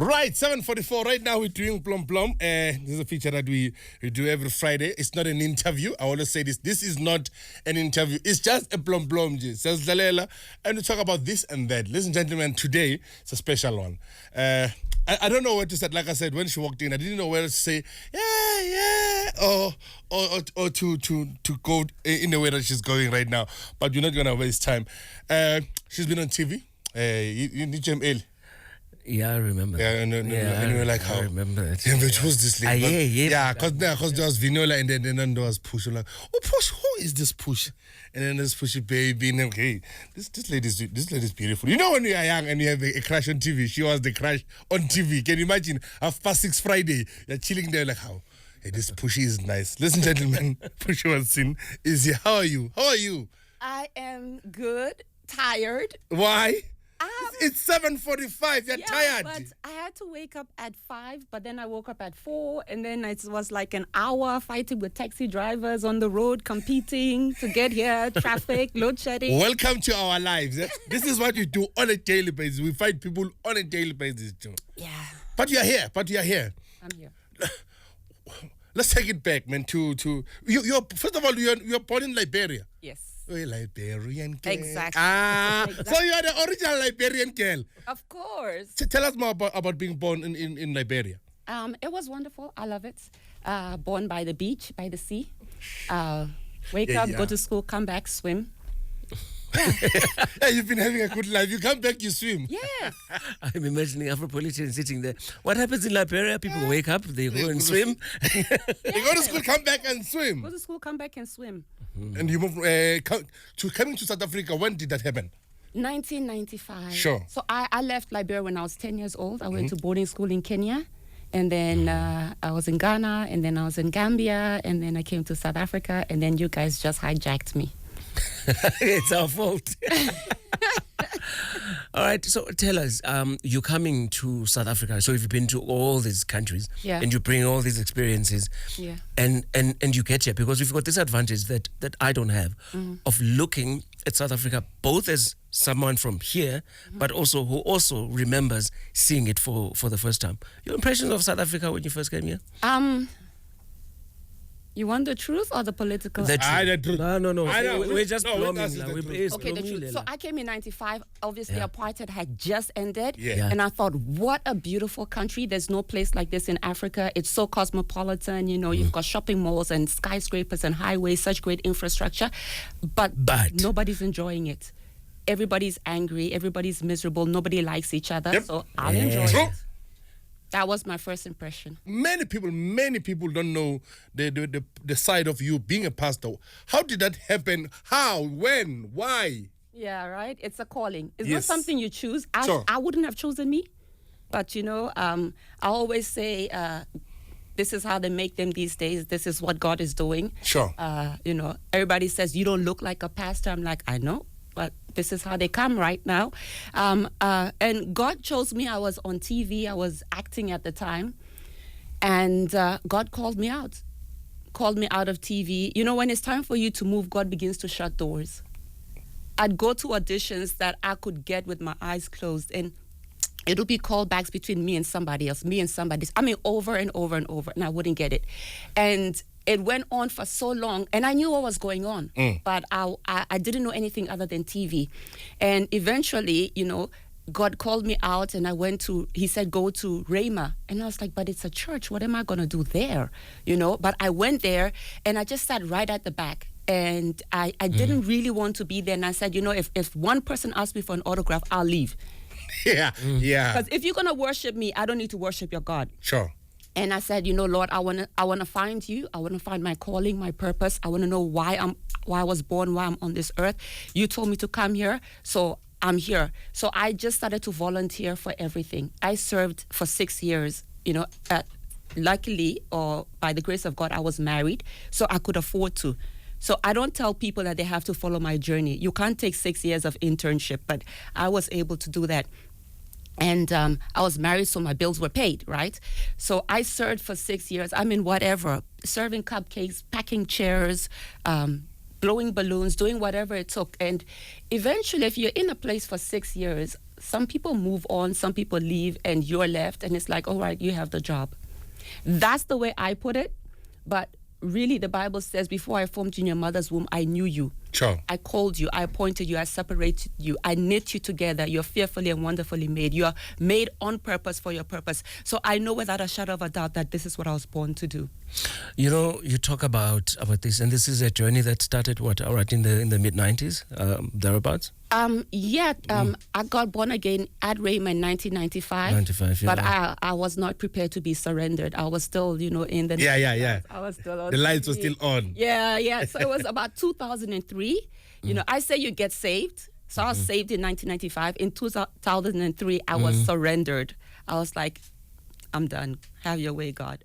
Right, 7:44. Right now we're doing Blom Blom. This is a feature that we do every Friday. It's not an interview. I want to say this. This is not an interview. It's just a Blom Blom. And we talk about this and that. Ladies and gentlemen, today it's a special one. I don't know what to say. Like I said, when she walked in, I didn't know whether to say, yeah, or to go in the way that she's going right now. But you're not going to waste time. She's been on TV. You need JML. Yeah, I remember. Yeah, and we were like, how? I remember it. Yeah, but who's this lady? Yeah, because there was Vinola and then there was Pushie. Like, oh, Push, who is this Push? And then there's Pushie baby. And okay, this lady's beautiful. You know when you are young and you have a crush on TV, she was the crush on TV. Can you imagine? 6:30 Friday, you're chilling there like, how? Hey, this Pushie is nice. Listen, gentlemen, Pishie Watson is here. How are you? I am good, tired. Why? It's 7:45. You're tired. But I had to wake up at 5, but then I woke up at 4, and then it was like an hour fighting with taxi drivers on the road, competing to get here, traffic, load shedding. Welcome to our lives. This is what we do on a daily basis. We fight people on a daily basis too. Yeah. But you're here. I'm here. Let's take it back, man. To you're first of all you're born in Liberia. Yes. You're a Liberian girl. Exactly. Exactly. So you're the original Liberian girl. Of course. Tell us more about being born in Liberia. It was wonderful. I love it. Born by the beach, by the sea. Wake up, go to school, come back, swim. Yeah, you've been having a good life. You come back, you swim. Yes. I'm imagining Afro-politicians sitting there. What happens in Liberia? People wake up, they go and swim. They go to school, come back and swim. Go to school, come back and swim. And you moved coming to South Africa. When did that happen? 1995. Sure. So I left Liberia when I was 10 years old. I went to boarding school in Kenya. And then I was in Ghana. And then I was in Gambia. And then I came to South Africa. And then you guys just hijacked me. It's our fault. All right, so tell us, you're coming to South Africa, so you've been to all these countries, and you bring all these experiences, and you get here because we've got this advantage that I don't have of looking at South Africa both as someone from here, but also who also remembers seeing it for the first time. Your impressions of South Africa when you first came here? You want the truth or the political? The truth. No. We're just blooming. Okay, the truth. So I came in 95. Obviously, apartheid had just ended. Yeah. And I thought, what a beautiful country. There's no place like this in Africa. It's so cosmopolitan. You know, you've got shopping malls and skyscrapers and highways, such great infrastructure. But nobody's enjoing it. Everybody's angry. Everybody's miserable. Nobody likes each other. Yep. So I'll enjoy it. That was my first impression. Many people don't know the side of you being a pastor. How did that happen? How? When? Why? Yeah, right? It's a calling. It's Yes. not something you choose. Sure. I wouldn't have chosen me. But, you know, I always say this is how they make them these days. This is what God is doing. Sure. You know, everybody says, you don't look like a pastor. I'm like, I know. But this is how they come right now. And God chose me. I was on TV. I was acting at the time. And God called me out of TV. You know, when it's time for you to move, God begins to shut doors. I'd go to auditions that I could get with my eyes closed. And it'll be callbacks between me and somebody else, over and over and over. And I wouldn't get it. And it went on for so long, and I knew what was going on, but I didn't know anything other than TV. And eventually, you know, God called me out, and he said, go to Rhema. And I was like, but it's a church. What am I going to do there? You know, but I went there, and I just sat right at the back. And I didn't really want to be there. And I said, you know, if one person asks me for an autograph, I'll leave. Yeah. Because if you're going to worship me, I don't need to worship your God. Sure. And I said, you know, Lord, I wanna find you. I want to find my calling, my purpose. I want to know why I was born, why I'm on this earth. You told me to come here, so I'm here. So I just started to volunteer for everything. I served for 6 years. You know, luckily, or by the grace of God, I was married, so I could afford to. So I don't tell people that they have to follow my journey. You can't take 6 years of internship, but I was able to do that. And I was married, so my bills were paid, right? So I served for 6 years. I mean, whatever, serving cupcakes, packing chairs, blowing balloons, doing whatever it took. And eventually, if you're in a place for 6 years, some people move on, some people leave, and you're left, and it's like, all right, you have the job. That's the way I put it. But really, the Bible says, before I formed you in your mother's womb, I knew you. Sure. I called you, I appointed you, I separated you, I knit you together. You're fearfully and wonderfully made. You are made on purpose for your purpose. So I know without a shadow of a doubt that this is what I was born to do. You know, you talk about this, and this is a journey that started in the mid-90s, thereabouts. I got born again at Rhema in 1995. 95, yeah. But I was not prepared to be surrendered. I was still, in the... Yeah. I was still on the lights were TV. still on. Yeah. So it was about 2003. I say you get saved. So I was saved in 1995. In 2003, I was surrendered. I was like, I'm done. Have your way, God.